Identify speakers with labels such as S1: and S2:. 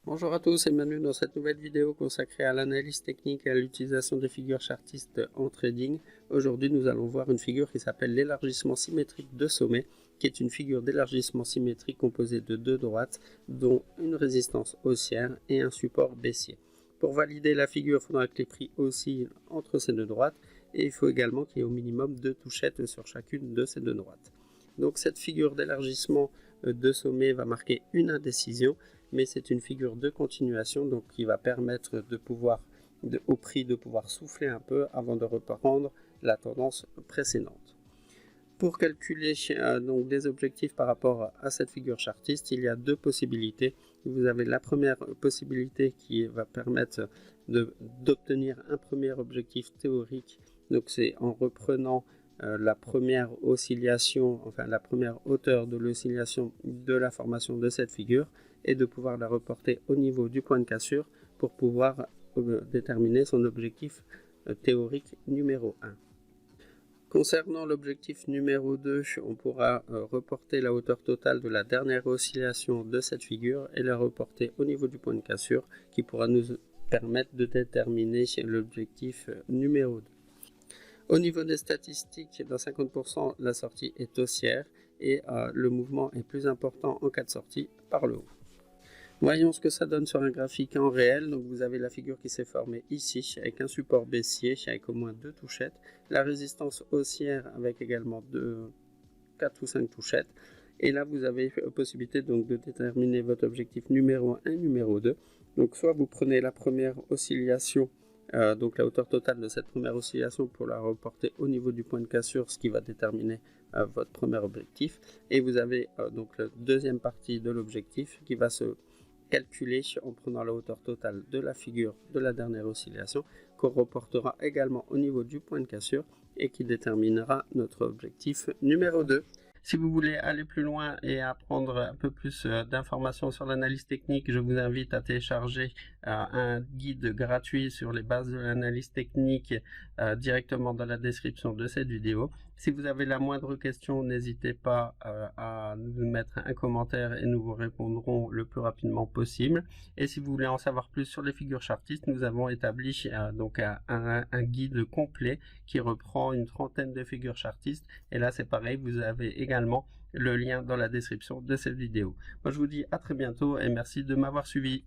S1: Bonjour à tous et bienvenue dans cette nouvelle vidéo consacrée à l'analyse technique et à l'utilisation des figures chartistes en trading. Aujourd'hui nous allons voir une figure qui s'appelle l'élargissement symétrique de sommet, qui est une figure d'élargissement symétrique composée de deux droites, dont une résistance haussière et un support baissier. Pour valider la figure, il faudra que les prix oscillent entre ces deux droites et il faut également qu'il y ait au minimum deux touchettes sur chacune de ces deux droites. Donc cette figure d'élargissement de sommet va marquer une indécision, mais c'est une figure de continuation donc qui va permettre de pouvoir au prix de pouvoir souffler un peu avant de reprendre la tendance précédente. Pour calculer donc des objectifs par rapport à cette figure chartiste, il y a deux possibilités. Vous avez la première possibilité qui va permettre d'obtenir un premier objectif théorique. Donc c'est en reprenant la première oscillation, enfin la première hauteur de l'oscillation de la formation de cette figure et de pouvoir la reporter au niveau du point de cassure pour pouvoir déterminer son objectif théorique numéro 1. Concernant l'objectif numéro 2, on pourra reporter la hauteur totale de la dernière oscillation de cette figure et la reporter au niveau du point de cassure qui pourra nous permettre de déterminer l'objectif numéro 2. Au niveau des statistiques, dans 50%, la sortie est haussière et le mouvement est plus important en cas de sortie par le haut. Voyons ce que ça donne sur un graphique en réel. Donc vous avez la figure qui s'est formée ici avec un support baissier avec au moins deux touchettes, la résistance haussière avec également 4 ou 5 touchettes. Et là vous avez la possibilité donc de déterminer votre objectif numéro 1 et numéro 2. Donc soit vous prenez la première oscillation, donc la hauteur totale de cette première oscillation pour la reporter au niveau du point de cassure, ce qui va déterminer votre premier objectif. Et vous avez donc la deuxième partie de l'objectif qui va se calculer en prenant la hauteur totale de la figure de la dernière oscillation qu'on reportera également au niveau du point de cassure et qui déterminera notre objectif numéro 2. Si vous voulez aller plus loin et apprendre un peu plus d'informations sur l'analyse technique, je vous invite à télécharger un guide gratuit sur les bases de l'analyse technique directement dans la description de cette vidéo. Si vous avez la moindre question, n'hésitez pas à nous mettre un commentaire et nous vous répondrons le plus rapidement possible. Et si vous voulez en savoir plus sur les figures chartistes, nous avons établi donc un guide complet qui reprend une trentaine de figures chartistes. Et là, c'est pareil, vous avez également le lien dans la description de cette vidéo. Moi, je vous dis à très bientôt et merci de m'avoir suivi.